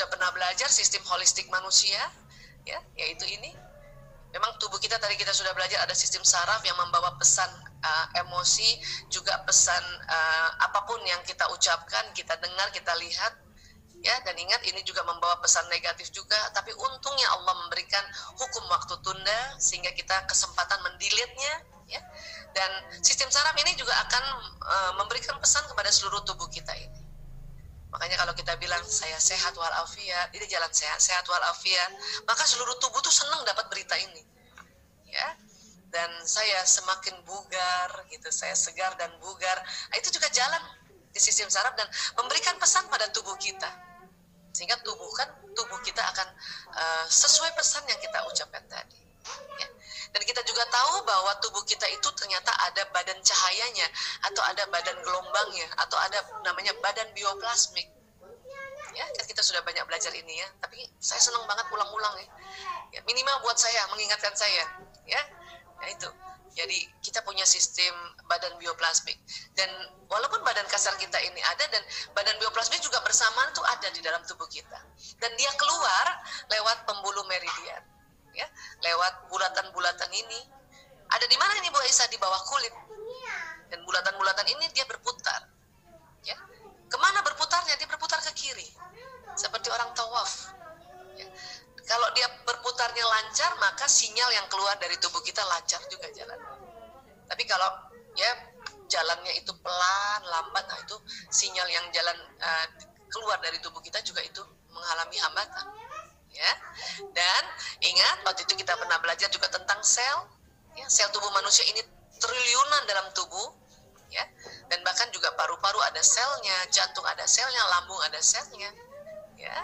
sudah pernah belajar sistem holistik manusia, ya, yaitu ini. Memang tubuh kita tadi kita sudah belajar ada sistem saraf yang membawa pesan emosi, juga pesan apapun yang kita ucapkan, kita dengar, kita lihat, ya. Dan ingat ini juga membawa pesan negatif juga. Tapi untungnya Allah memberikan hukum waktu tunda sehingga kita kesempatan mendelete-nya, ya. Dan sistem saraf ini juga akan memberikan pesan kepada seluruh tubuh kita ini. Makanya kalau kita bilang saya sehat walafiat, ini jalan sehat walafiat, maka seluruh tubuh tuh senang dapat berita ini, ya. Dan saya semakin bugar, gitu, saya segar dan bugar. Nah, itu juga jalan di sistem saraf dan memberikan pesan pada tubuh kita, sehingga tubuh kita akan sesuai pesan yang kita ucapkan tadi, ya. Dan kita juga tahu bahwa tubuh kita itu ternyata ada badan cahayanya, atau ada badan gelombangnya, atau ada namanya badan bioplasmik. Ya, kan kita sudah banyak belajar ini, ya. Tapi saya senang banget ulang-ulang, ya. Ya, minimal buat saya, mengingatkan saya, ya. Nah, itu. Jadi kita punya sistem badan bioplasmik. Dan walaupun badan kasar kita ini ada, dan badan bioplasmik juga bersamaan tuh ada di dalam tubuh kita. Dan dia keluar lewat pembuluh meridian, ya, lewat bulatan-bulatan ini. Ada di mana ini Bu Aisyah? Di bawah kulit. Dan bulatan-bulatan ini dia berputar, ya. Kemana berputarnya? Dia berputar ke kiri, seperti orang tawaf, ya. Kalau dia berputarnya lancar, maka sinyal yang keluar dari tubuh kita lancar juga jalan. Tapi kalau ya jalannya itu pelan, lambat, nah itu sinyal yang jalan keluar dari tubuh kita juga itu mengalami hambatan, ya. Dan ingat waktu itu kita pernah belajar juga tentang sel, ya. Sel tubuh manusia ini triliunan dalam tubuh, ya. Dan bahkan juga paru-paru ada selnya, jantung ada selnya, lambung ada selnya, ya.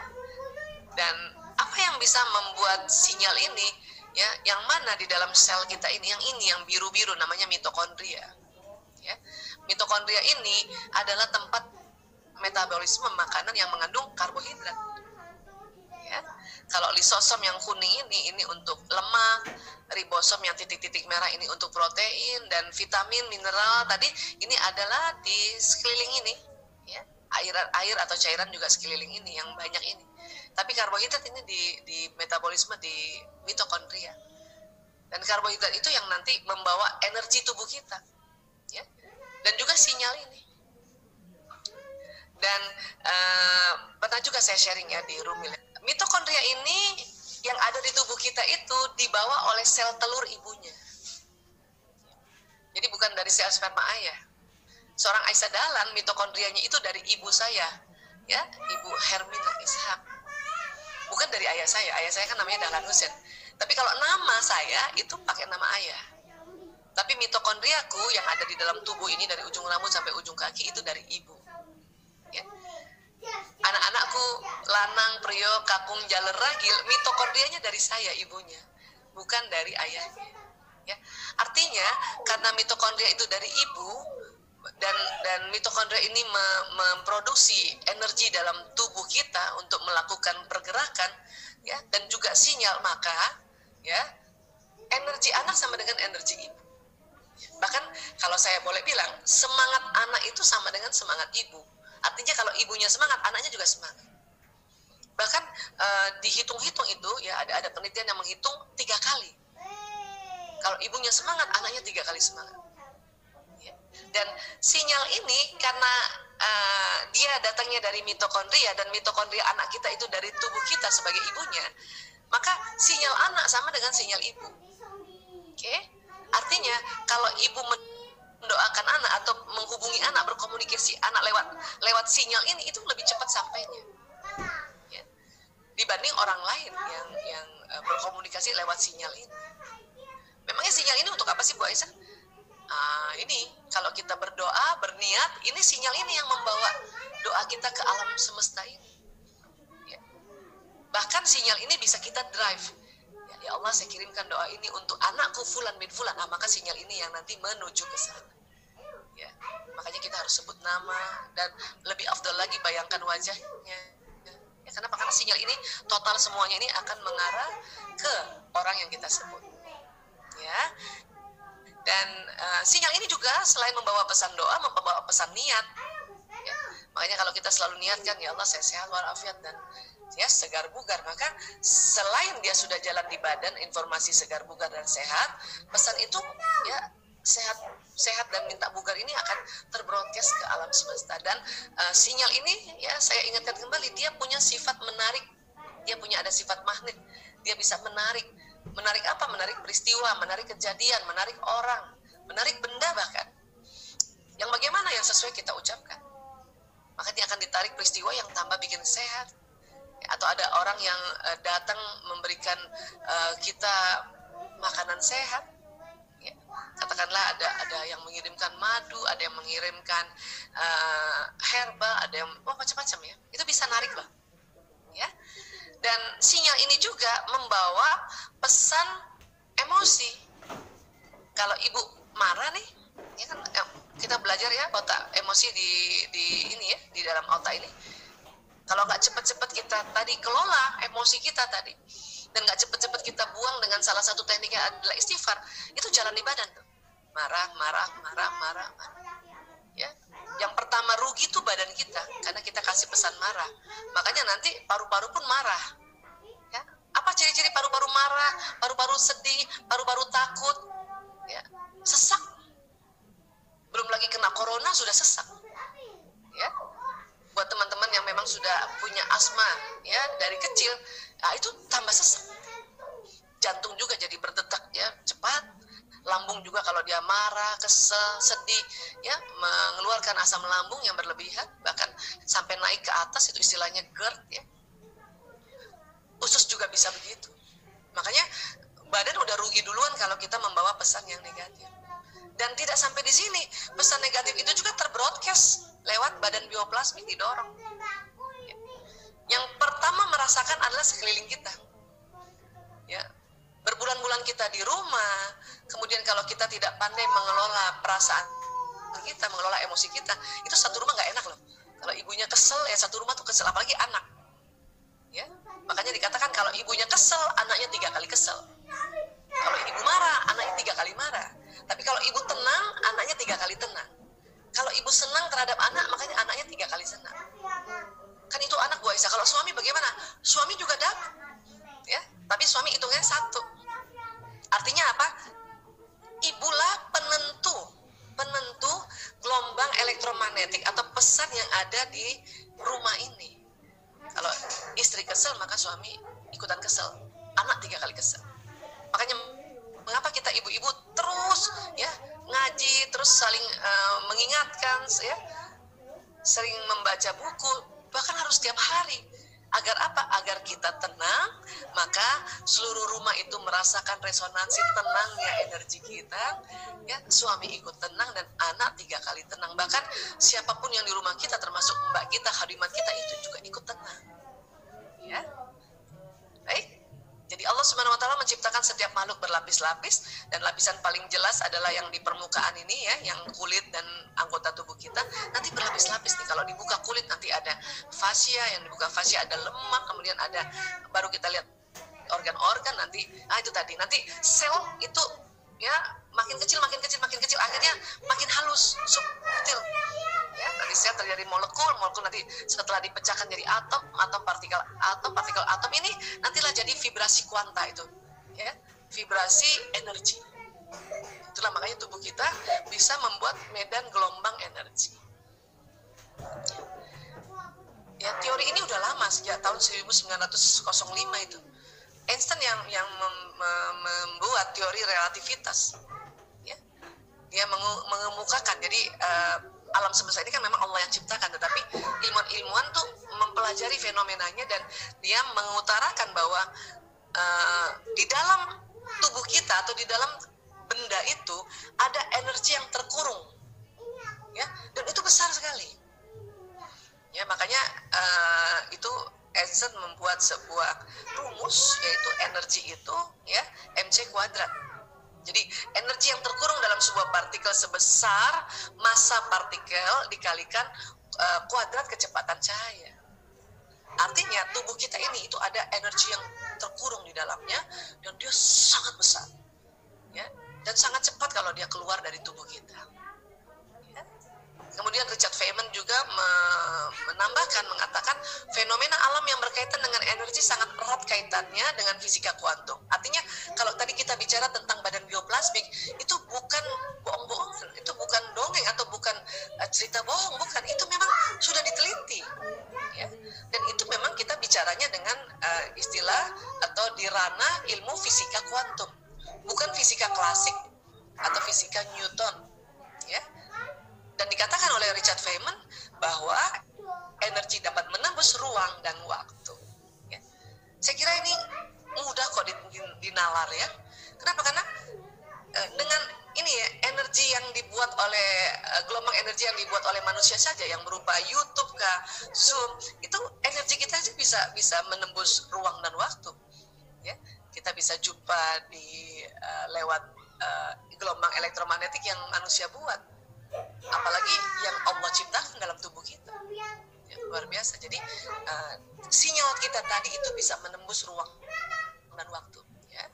Dan apa yang bisa membuat sinyal ini, ya, yang mana di dalam sel kita ini, yang biru-biru namanya mitokondria, ya. Mitokondria ini adalah tempat metabolisme makanan yang mengandung karbohidrat, ya. Kalau lisosom yang kuning ini untuk lemak, ribosom yang titik-titik merah ini untuk protein, dan vitamin, mineral tadi ini adalah di sekeliling ini, ya. Air atau cairan juga sekeliling ini yang banyak ini. Tapi karbohidrat ini di metabolisme di mitokondria. Dan karbohidrat itu yang nanti membawa energi tubuh kita, ya. Dan juga sinyal ini. Dan pernah juga saya sharing, ya, di Rumil. Mitokondria ini yang ada di tubuh kita itu dibawa oleh sel telur ibunya. Jadi bukan dari sel sperma ayah. Seorang Aisyah Dahlan, mitokondrianya itu dari ibu saya, ya, Ibu Hermina Ishak. Bukan dari ayah saya kan namanya Dahlan Husein. Tapi kalau nama saya itu pakai nama ayah. Tapi mitokondriaku yang ada di dalam tubuh ini dari ujung rambut sampai ujung kaki itu dari ibu, ya. Anak-anakku lanang, prio, kakung, jaler, ragil, mitokondrianya dari saya ibunya, bukan dari ayahnya, ya. Artinya karena mitokondria itu dari ibu, dan mitokondria ini memproduksi energi dalam tubuh kita untuk melakukan pergerakan, ya, dan juga sinyal, maka, ya, energi anak sama dengan energi ibu. Bahkan kalau saya boleh bilang, semangat anak itu sama dengan semangat ibu. Artinya kalau ibunya semangat, anaknya juga semangat. Bahkan dihitung-hitung itu, ya, ada penelitian yang menghitung 3 kali. Kalau ibunya semangat, anaknya 3 kali semangat. Dan sinyal ini karena dia datangnya dari mitokondria, dan mitokondria anak kita itu dari tubuh kita sebagai ibunya, maka sinyal anak sama dengan sinyal ibu. Oke? Artinya kalau ibu mendoakan anak atau menghubungi anak, berkomunikasi anak lewat sinyal ini, itu lebih cepat sampainya, ya, dibanding orang lain yang berkomunikasi lewat sinyal ini. Memangnya sinyal ini untuk apa sih Bu Aisyah? Ini kalau kita berdoa, berniat, ini sinyal ini yang membawa doa kita ke alam semesta ini, ya. Bahkan sinyal ini bisa kita drive, ya Allah, saya kirimkan doa ini untuk anakku fulan bin fulan, maka sinyal ini yang nanti menuju ke sana, ya. Makanya kita harus sebut nama, dan lebih afdal lagi bayangkan wajahnya, ya. Kenapa? Karena sinyal ini total semuanya ini akan mengarah ke orang yang kita sebut, ya. Dan sinyal ini juga selain membawa pesan doa, membawa pesan niat, ya. Makanya kalau kita selalu niatkan, ya Allah, saya sehat walafiat, dan ya, segar bugar. Maka selain dia sudah jalan di badan, informasi segar bugar dan sehat, pesan itu ya sehat dan minta bugar ini akan terbroadcast ke alam semesta. Dan sinyal ini ya saya ingatkan kembali, dia punya sifat menarik, dia punya ada sifat magnet, dia bisa menarik apa? Menarik peristiwa, menarik kejadian, menarik orang, menarik benda bahkan. Yang bagaimana yang sesuai kita ucapkan. Maka dia akan ditarik peristiwa yang tambah bikin sehat. Atau ada orang yang datang memberikan kita makanan sehat. Ya. Katakanlah ada yang mengirimkan madu, ada yang mengirimkan herba, ada yang macam-macam ya. Itu bisa narik loh. Ya. Dan sinyal ini juga membawa pesan emosi. Kalau ibu marah nih, ya kan kita belajar ya otak emosi di ini ya, di dalam otak ini. Kalau nggak cepat-cepat kita tadi kelola emosi kita tadi, dan nggak cepat-cepat kita buang dengan salah satu tekniknya adalah istighfar, itu jalan di badan tuh. Marah. Ya. Yang pertama rugi tuh badan kita, karena kita kasih pesan marah. Makanya nanti paru-paru pun marah. Ya. Apa ciri-ciri paru-paru marah, paru-paru sedih, paru-paru takut? Ya. Sesak. Belum lagi kena corona sudah sesak. Ya. Buat teman-teman yang memang sudah punya asma ya dari kecil, nah itu tambah sesak. Jantung juga jadi berdetak ya cepat. Lambung juga kalau dia marah, kesel, sedih, ya mengeluarkan asam lambung yang berlebihan, bahkan sampai naik ke atas, itu istilahnya GERD ya. Usus juga bisa begitu. Makanya badan udah rugi duluan kalau kita membawa pesan yang negatif. Dan tidak sampai di sini, pesan negatif itu juga terbroadcast lewat badan bioplasmik didorong. Ya. Yang pertama merasakan adalah sekeliling kita. Ya. Berbulan-bulan kita di rumah, kemudian kalau kita tidak pandai mengelola perasaan kita, mengelola emosi kita, itu satu rumah nggak enak loh. Kalau ibunya kesel, ya satu rumah tuh kesel, apalagi anak. Ya, makanya dikatakan kalau ibunya kesel, anaknya 3 kali kesel. Kalau ibu marah, anaknya 3 kali marah. Tapi kalau ibu tenang, anaknya 3 kali tenang. Kalau ibu senang terhadap anak, makanya anaknya 3 kali senang. Kan itu anak Bu Aisyah. Kalau suami bagaimana? Suami juga dapat. Ya, tapi suami hitungnya 1. Artinya apa? Ibulah penentu gelombang elektromagnetik atau pesan yang ada di rumah ini. Kalau istri kesel, maka suami ikutan kesel. Anak 3 kali kesel. Makanya mengapa kita ibu-ibu terus ya ngaji, terus saling mengingatkan ya, sering membaca buku, bahkan harus setiap hari. Agar apa? Agar kita tenang, maka seluruh rumah itu merasakan resonansi tenangnya energi kita. Ya, suami ikut tenang dan anak 3 kali tenang. Bahkan siapapun yang di rumah kita, termasuk mbak kita, khadimat kita, itu juga ikut tenang. Ya, baik. Jadi Allah Subhanahu Wa Taala menciptakan setiap makhluk berlapis-lapis, dan lapisan paling jelas adalah yang di permukaan ini ya, yang kulit dan anggota tubuh kita. Nanti berlapis-lapis nih. Kalau dibuka kulit nanti ada fascia, yang dibuka fascia ada lemak, kemudian ada baru kita lihat organ-organ nanti. Itu tadi. Nanti sel itu ya makin kecil, akhirnya makin halus, subtil. Ya, nanti sel terjadi molekul nanti setelah dipecahkan jadi atom partikel atom ini nantilah jadi vibrasi kuanta itu ya, vibrasi energi. Itulah makanya tubuh kita bisa membuat medan gelombang energi. Ya, teori ini udah lama, sejak tahun 1905 itu Einstein yang membuat teori relativitas ya. Dia mengemukakan jadi alam semesta ini kan memang Allah yang ciptakan, tetapi ilmuwan tuh mempelajari fenomenanya, dan dia mengutarakan bahwa di dalam tubuh kita atau di dalam benda itu ada energi yang terkurung, ya, dan itu besar sekali. Ya, makanya itu Einstein membuat sebuah rumus, yaitu energi itu ya mc². Jadi energi yang terkurung dalam sebuah partikel sebesar massa partikel dikalikan kuadrat kecepatan cahaya. Artinya tubuh kita ini itu ada energi yang terkurung di dalamnya, dan dia sangat besar, ya, dan sangat cepat kalau dia keluar dari tubuh kita. Ya. Kemudian Richard Feynman juga mengatakan fenomena alam yang berkaitan dengan energi sangat erat kaitannya dengan fisika kuantum. Artinya kalau tadi kita bicara tentang badan bioplasmik, itu bukan bohong-bohongan, itu bukan dongeng atau bukan cerita bohong, bukan. Itu memang sudah diteliti. Ya. Dan itu memang kita bicaranya dengan istilah atau di ranah ilmu fisika kuantum, bukan fisika klasik atau fisika Newton. Ya. Dan dikatakan oleh Richard Feynman bahwa energi dapat menembus ruang dan waktu. Ya. Saya kira ini mudah kok dinalar ya. Kenapa? Karena dengan ini ya, energi yang dibuat oleh gelombang energi yang dibuat oleh manusia saja yang berupa YouTube kah, Zoom, itu energi kita aja bisa menembus ruang dan waktu. Ya. Kita bisa jumpa di lewat gelombang elektromagnetik yang manusia buat. Apalagi yang Allah ciptakan dalam tubuh kita. Ya, luar biasa. Jadi sinyal kita tadi itu bisa menembus ruang dan waktu. Ya.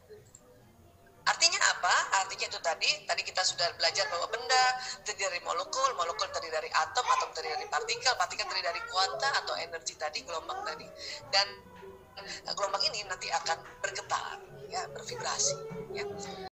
Artinya apa? Artinya itu tadi kita sudah belajar bahwa benda terdiri dari molekul, molekul terdiri dari atom terdiri dari partikel, partikel terdiri dari kuanta atau energi tadi, gelombang tadi. Dan gelombang ini nanti akan bergetar, ya, bervibrasi. Ya.